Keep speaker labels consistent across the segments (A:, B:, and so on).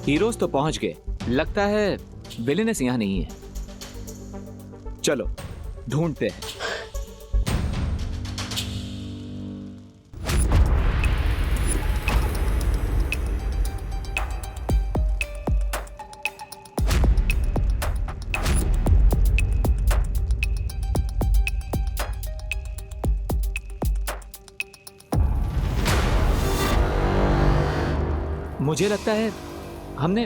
A: Heroes तो पहुंच गए, लगता है विलेनेस यहाँ नहीं है। चलो ढूंढते हैं। मुझे लगता है हमने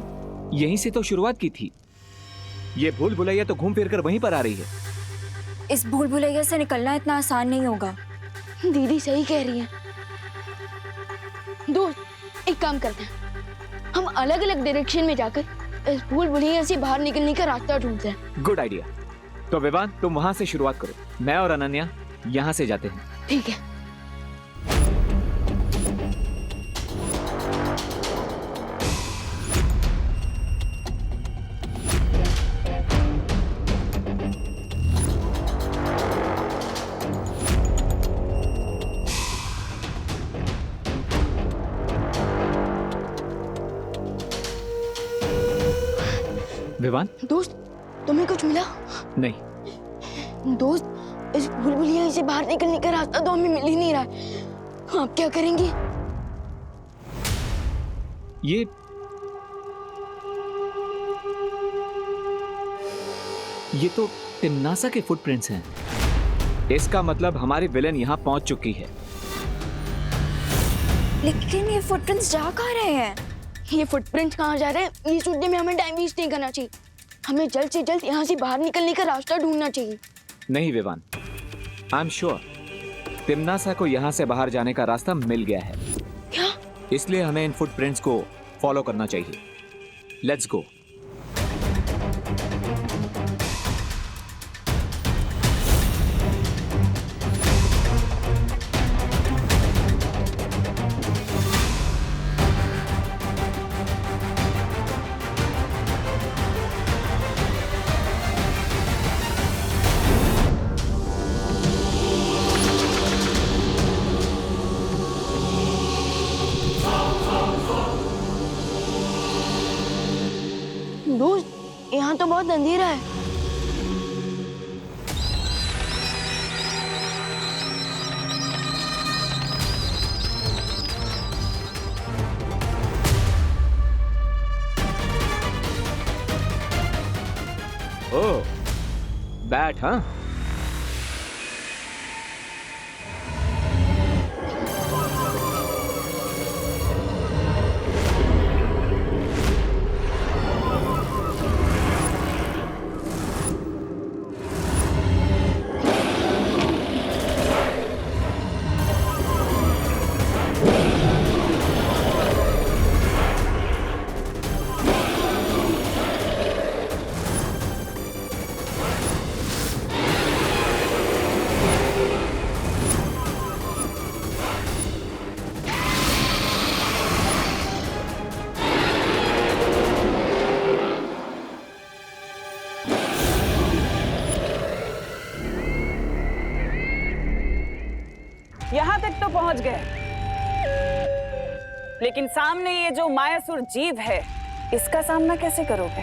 A: यहीं से तो शुरुआत की थी। ये भूल भुलैया तो घूम फिर कर वहीं पर आ रही है।
B: इस भूल भुलैया से निकलना इतना आसान नहीं होगा।
C: दीदी सही कह रही है। दोस्त, एक काम करते हैं, हम अलग अलग डायरेक्शन में जाकर इस भूल भुलैया से बाहर निकलने का रास्ता ढूंढते हैं।
A: Good idea. तो विवान, तुम वहां से शुरुआत करो, मैं और अनन्या यहाँ से जाते हैं।
C: ठीक है।
A: विवान,
C: दोस्त, तुम्हें कुछ मिला?
A: नहीं।
C: दोस्त, इस भूल भुलैया से बाहर निकलने का रास्ता तो हमें मिल ही नहीं रहा है। आप क्या करेंगे?
A: ये तो टिमनासा के फुटप्रिंट्स हैं। इसका मतलब हमारी विलेन यहाँ पहुंच चुकी है।
B: लेकिन ये फुटप्रिंट्स जा कहाँ रहे हैं?
C: ये फुटप्रिंट्स कहाँ जा रहे हैं, ये सोचने में हमें टाइम वेस्ट नहीं करना चाहिए। हमें जल्द से जल्द यहाँ से बाहर निकलने का रास्ता ढूंढना चाहिए।
A: नहीं विवान, आई एम श्योर टिमनासा को यहाँ से बाहर जाने का रास्ता मिल गया है।
C: क्या?
A: इसलिए हमें इन फुटप्रिंट्स को फॉलो करना चाहिए। Let's go.
C: दोस्त, यहाँ तो बहुत अंधेरा है।
A: ओह, बैट हाँ?
D: यहाँ तक तो पहुंच गए, लेकिन सामने ये जो मायासुर जीव है, इसका सामना कैसे करोगे?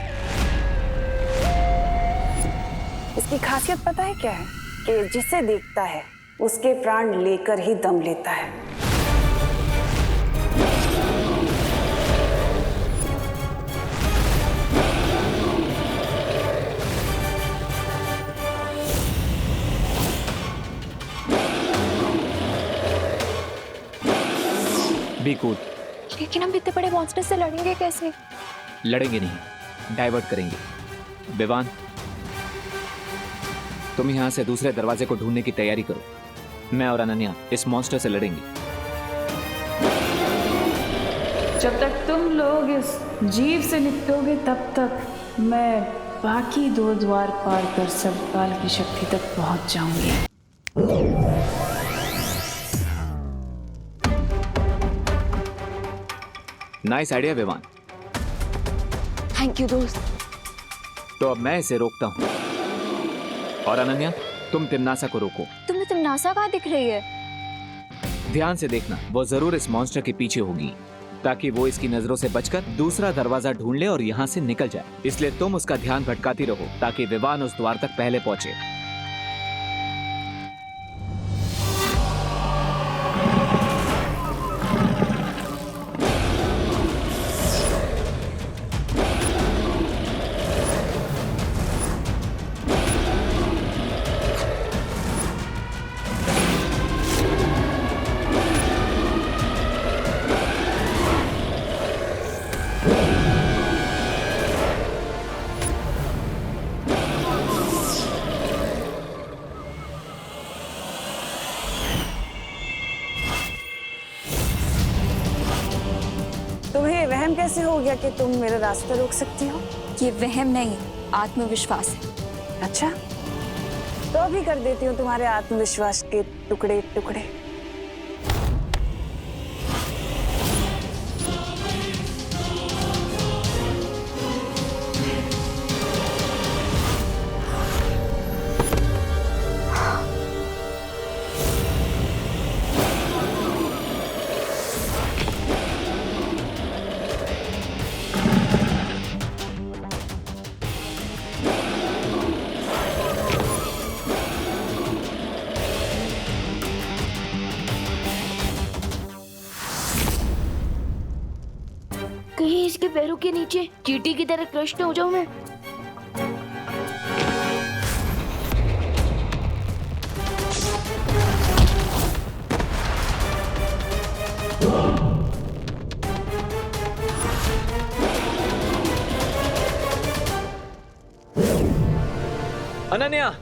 D: इसकी खासियत पता है क्या है? कि जिसे देखता है उसके प्राण लेकर ही दम लेता है।
A: Be cool.
B: लेकिन हम इतने बड़े मॉन्स्टर से लड़ेंगे कैसे?
A: लड़ेंगे नहीं, डाइवर्ट करेंगे। विवान, तुम यहाँ से दूसरे दरवाजे को ढूंढने की तैयारी करो। मैं और अनन्या इस मॉन्स्टर से लड़ेंगे।
E: जब तक तुम लोग इस जीव से निपटोगे तब तक मैं बाकी 2 द्वार पार कर सर्वकाल की शक्ति तक पहुंच जाऊंगी।
A: Nice idea Vivaan.
C: Thank you दोस्त।
A: तो अब मैं इसे रोकता हूँ और अनन्या, तुम टिमनासा को रोको।
B: तुम्हें टिमनासा कहाँ दिख रही है?
A: ध्यान से देखना, वो जरूर इस मॉन्स्टर के पीछे होगी। ताकि वो इसकी नजरों से बचकर दूसरा दरवाजा ढूंढ ले और यहाँ से निकल जाए। इसलिए तुम उसका ध्यान भटकाती रहो ताकि विवान उस द्वार तक पहले पहुंचे।
D: तुम्हें वहम कैसे हो गया कि तुम मेरा रास्ता रोक सकती हो?
B: ये वहम नहीं, आत्मविश्वास है।
D: अच्छा, तो अभी कर देती हूँ तुम्हारे आत्मविश्वास के टुकड़े टुकड़े।
C: कहीं इसके पैरों के नीचे चींटी की तरह क्रश हो जाऊं मैं।
A: अनन्या,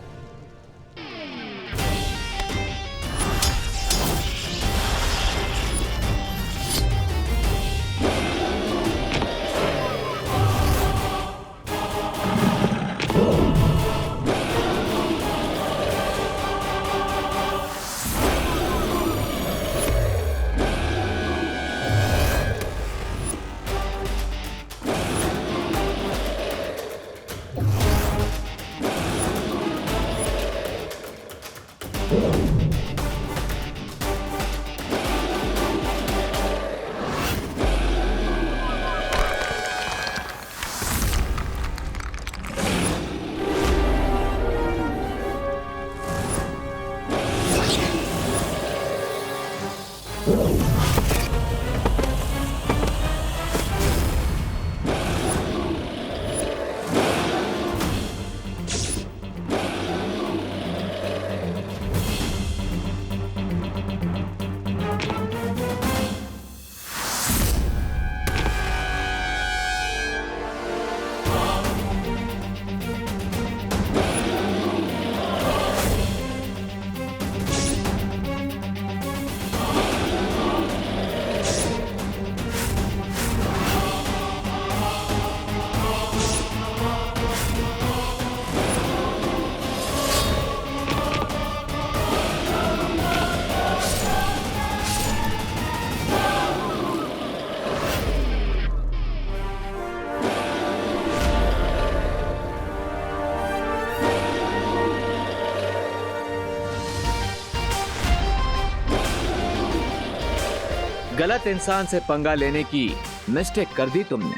A: गलत इंसान से पंगा लेने की मिस्टेक कर दी तुमने।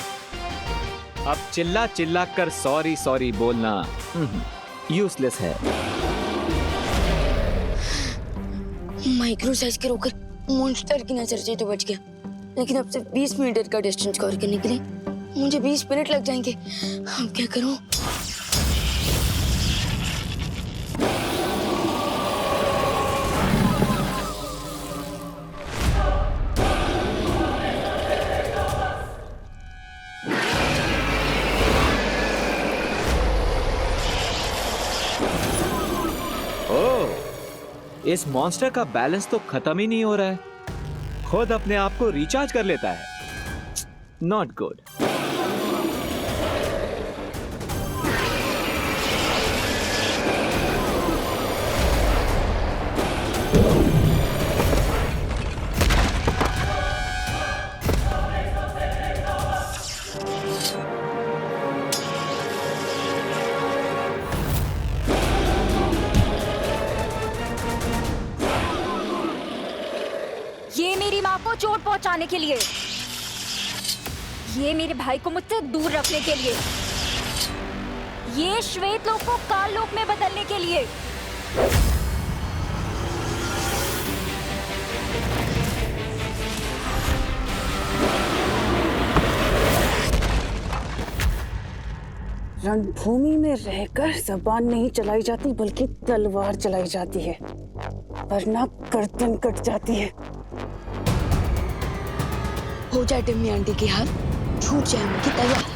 A: अब चिल्ला चिल्ला कर सॉरी सॉरी बोलना यूजलेस है।
C: माइक्रो साइज के रोकर मॉन्स्टर की नजर से तो बच गया, लेकिन अब सिर्फ 20 मीटर का डिस्टेंस कवर करने के लिए मुझे 20 मिनट लग जाएंगे। अब क्या करूं?
A: इस मॉन्स्टर का बैलेंस तो खत्म ही नहीं हो रहा है, खुद अपने आप को रिचार्ज कर लेता है। Not good.
B: ये मेरी माँ को चोट पहुंचाने के लिए। ये मेरे भाई को मुझसे दूर रखने के लिए, ये श्वेत लोक को काल लोक में बदलने के लिए।
D: रणभूमि में रहकर जबान नहीं चलाई जाती बल्कि तलवार चलाई जाती है, वरना गर्दन कट जाती है।
C: हो जाए टिम्मी आंटी की हार, छूट जाए उनकी तलवार।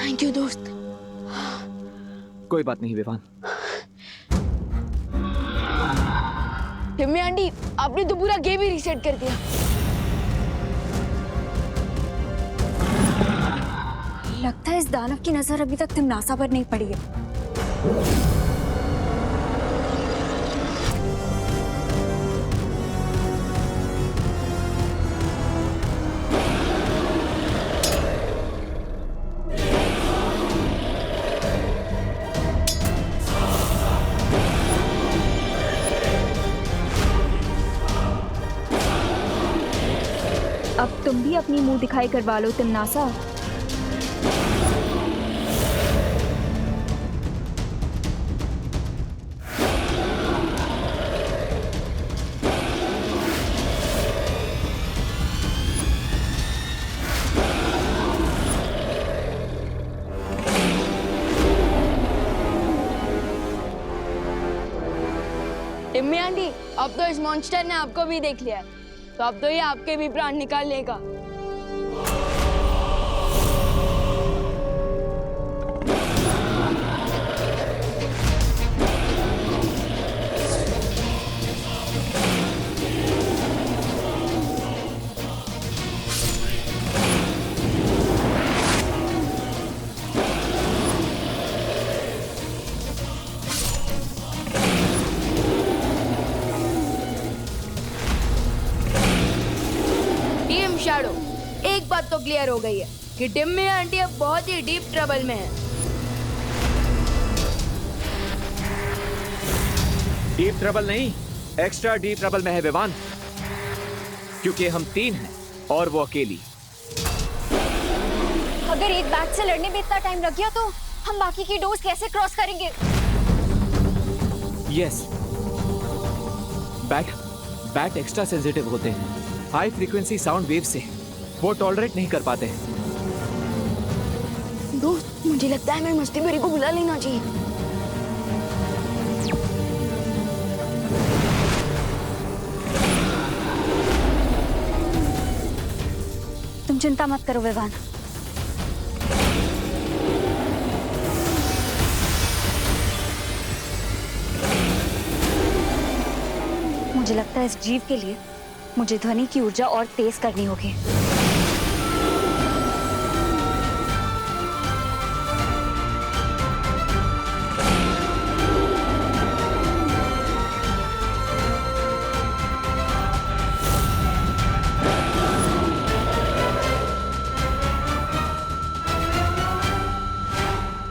C: थैंक यू दोस्त।
A: कोई बात नहीं विवान।
C: टिम्मी आंटी, आपने तो पूरा गेम ही रीसेट कर दिया।
B: लगता है इस दानव की नजर अभी तक तिमनासा पर नहीं पड़ी है। अब तुम भी अपनी मुंह दिखाई करवा लो तिमनासा।
C: टिम्मी आंटी, अब तो इस मॉन्स्टर ने आपको भी देख लिया, तो अब तो ये आपके भी प्राण निकाल लेगा। शैडो, एक बात तो क्लियर हो गई है कि टिम्मी आंटी अब बहुत ही डीप ट्रबल में है।
A: डीप ट्रबल नहीं, एक्स्ट्रा डीप ट्रबल में है विवान, क्योंकि हम 3 हैं और वो अकेली।
B: अगर एक बैट से लड़ने में इतना टाइम लग गया तो हम बाकी की डोज कैसे क्रॉस करेंगे?
A: यस, बैट एक्स्ट्रा सेंसिटिव होते हैं। हाई फ्रीक्वेंसी साउंड वेव से वो टॉलरेट नहीं कर पाते।
C: दोस्त, मुझे लगता है मैं मस्ती भरी को बुला लेना चाहिए।
B: तुम चिंता मत करो विवान, मुझे लगता है इस जीव के लिए मुझे ध्वनि की ऊर्जा और तेज करनी होगी।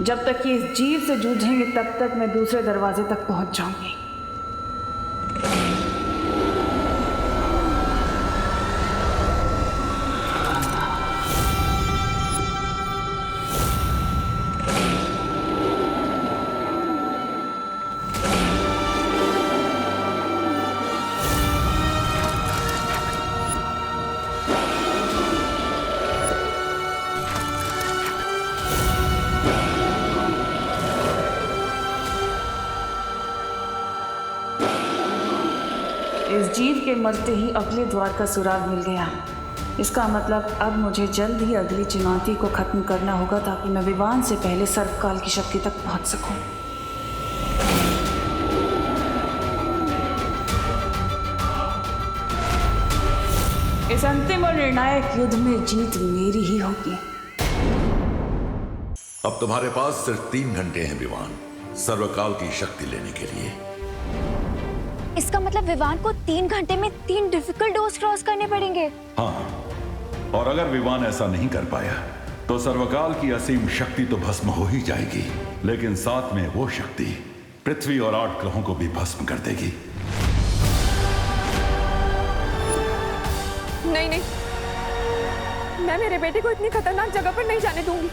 E: जब तक ये इस जीव से जूझेंगे तब तक मैं दूसरे दरवाजे तक पहुंच जाऊंगी। इस जीव के मरते ही अगले द्वार का सुराग मिल गया। इसका मतलब अब मुझे जल्द ही अगली चुनौती को खत्म करना होगा ताकि मैं विवान से पहले सर्वकाल की शक्ति तक पहुंच सकूं। इस अंतिम और निर्णायक युद्ध में जीत मेरी ही होगी।
F: अब तुम्हारे पास सिर्फ 3 घंटे हैं विवान, सर्वकाल की शक्ति लेने के लिए।
B: इसका मतलब विवान को 3 घंटे में 3 डिफिकल्ट डोर्स क्रॉस करने पड़ेंगे।
G: हाँ, और अगर विवान ऐसा नहीं कर पाया तो सर्वकाल की असीम शक्ति तो भस्म हो ही जाएगी, लेकिन साथ में वो शक्ति पृथ्वी और 8 ग्रहों को भी भस्म कर देगी।
H: नहीं नहीं, मैं मेरे बेटे को इतनी खतरनाक जगह पर नहीं जाने दूंगी।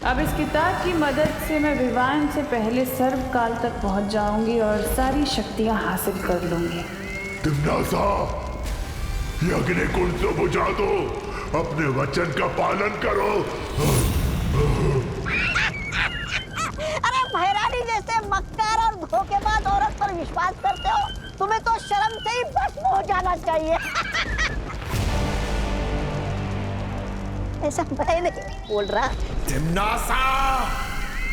E: अब इस किताब की मदद से मैं विवान से पहले सर्वकाल तक पहुंच जाऊंगी और सारी शक्तियां हासिल कर लूंगी।
I: तिम्नासा, यज्ञ कुंड तो बुझा दो, अपने वचन का पालन करो।
J: अरे भैरानी जैसे मक्कार और धोखेबाज औरत पर विश्वास करते हो? तुम्हें तो शर्म से ही भस्म हो जाना चाहिए। ऐसा मैं नहीं बोल रहा।
I: तिम्नासा,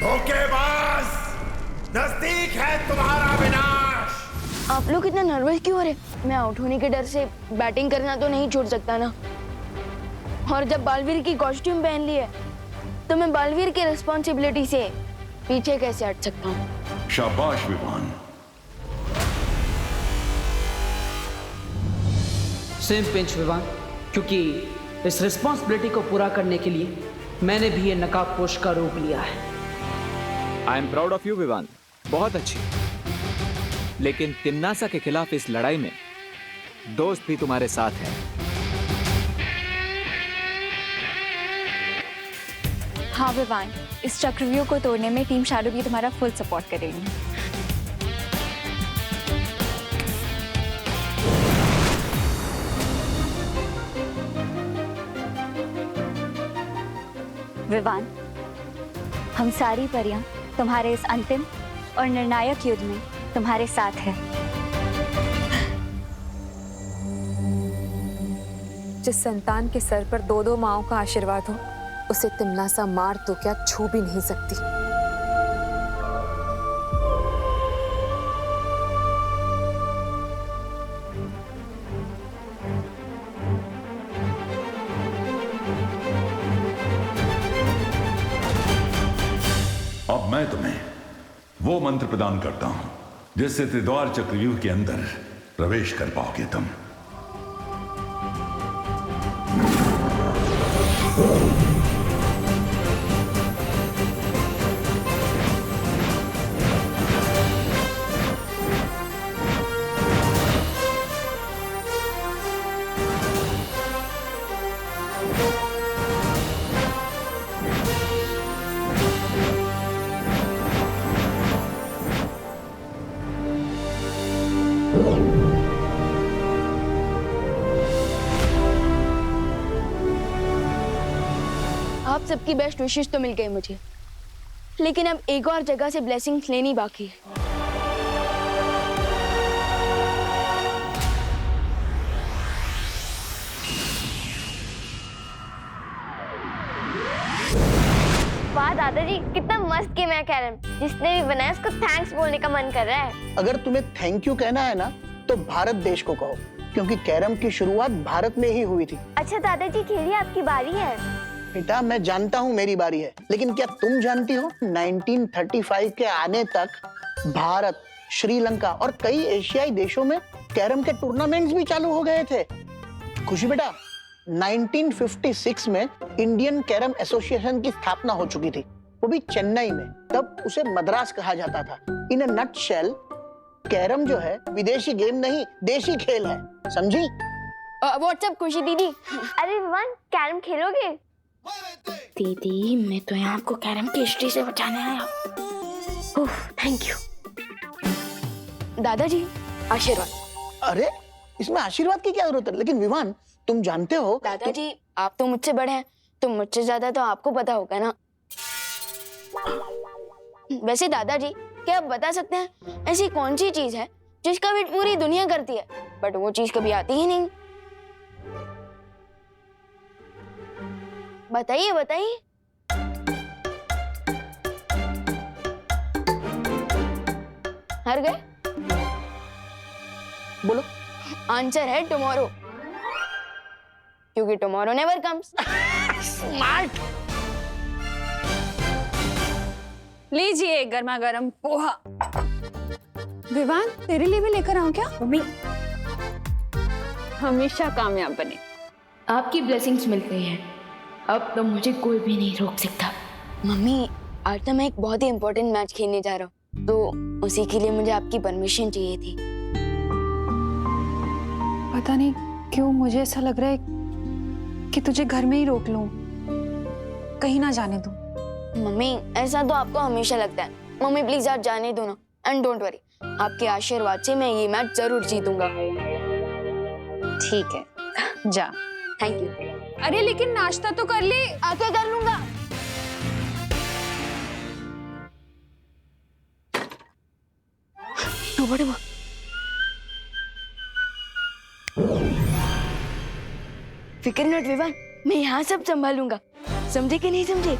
I: धोखेबाज, नजदीक है तुम्हारा विनाश।
C: आप लोग इतना नर्वस क्यों हो रहे? मैं आउट होने के डर से बैटिंग करना तो नहीं छोड़ सकता ना। और जब बालवीर की कॉस्ट्यूम पहन ली है तो मैं बालवीर की रिस्पॉन्सिबिलिटी से पीछे कैसे हट सकता हूँ?
G: शाबाश विवान।
K: सेम पिंच विवान, क्योंकि इस रिस्पॉन्सिबिलिटी को पूरा करने के लिए मैंने भी ये नकाबपोश का रूप लिया है।
A: I am proud of you Vivaan, बहुत अच्छी। लेकिन तिम्नासा के खिलाफ इस लड़ाई में दोस्त भी तुम्हारे साथ है।
B: हाँ विवान, इस चक्रव्यूह को तोड़ने में टीम शैडो भी तुम्हारा फुल सपोर्ट करेगी। विवान, हम सारी परियां तुम्हारे इस अंतिम और निर्णायक युद्ध में तुम्हारे साथ है।
H: जिस संतान के सर पर 2-2 माँओं का आशीर्वाद हो, उसे तिम्नासा मार तो क्या छू भी नहीं सकती।
G: अब मैं तुम्हें वो मंत्र प्रदान करता हूं जिससे त्रिद्वार चक्रव्यूह के अंदर प्रवेश कर पाओगे तुम।
C: आप सबकी बेस्ट विशेष तो मिल गई मुझे, लेकिन अब एक और जगह से ब्लेसिंग्स लेनी बाकी है।
L: वाह दादाजी, कितना मस्त गेम है कैरम। जिसने भी बनाया उसको थैंक्स बोलने का मन कर रहा है।
J: अगर तुम्हें थैंक यू कहना है ना, तो भारत देश को कहो, क्योंकि कैरम की शुरुआत भारत में ही हुई थी।
L: अच्छा दादाजी, खेलिए, आपकी बारी है।
J: बेटा, मैं जानता हूँ मेरी बारी है, लेकिन क्या तुम जानती हो 1935 के आने तक भारत, श्रीलंका और कई एशियाई देशों में कैरम के टूर्नामेंट्स भी चालू हो गए थे। खुशी बेटा, 1956 में इंडियन कैरम एसोसिएशन की स्थापना हो चुकी थी, वो भी चेन्नई में। तब उसे मद्रास कहा जाता था। इन अ नटशेल, कैरम जो है विदेशी गेम नहीं, देशी खेल है, समझी?
C: व्हाट्सएप खुशी दीदी।
L: अरे विवान, कैरम खेलोगे?
C: दीदी, मैं तो यहाँ आपको कैरम की हिस्ट्री से बचाने आया।
L: थैंक यू
C: दादाजी, आशीर्वाद।
J: अरे, इसमें आशीर्वाद की क्या जरूरत है? लेकिन विवान, तुम जानते हो
C: दादाजी, आप तो मुझसे बड़े हैं, तो मुझसे ज्यादा तो आपको पता होगा ना। वैसे दादाजी, क्या आप बता सकते हैं ऐसी कौन सी चीज है जिसका वेट पूरी दुनिया करती है बट वो चीज कभी आती ही नहीं? बताइए बताइए। हार गए?
J: बोलो।
C: आंसर है टुमारो, क्योंकि टुमारो नेवर कम्स।
J: स्मार्ट।
D: लीजिए गर्मा गर्म पोहा। विवान तेरे लिए भी लेकर आऊं क्या? मम्मी हमेशा कामयाब बने।
C: आपकी ब्लेसिंग्स मिल गई हैं, अब तो मुझे कोई भी नहीं रोक सकता। मम्मी आज तो मैं एक बहुत ही इम्पोर्टेंट मैच खेलने जा रहा हूँ, तो उसी के लिए मुझे आपकी परमिशन चाहिए थी।
D: पता नहीं क्यों मुझे ऐसा लग रहा है कि तुझे घर में ही रोक लूं, कहीं ना जाने दूं।
C: मम्मी ऐसा तो आपको हमेशा लगता है। मम्मी प्लीज आज जाने दो ना, एंड डोंट वरी, आपके आशीर्वाद से मैं ये मैच जरूर जीतूंगा।
D: ठीक है जा।
C: Thank you.
D: अरे लेकिन नाश्ता तो कर ले।
C: आके कर लूंगा। फिक्र नॉट विवान, मैं यहाँ सब संभालूंगा। समझे कि नहीं समझे?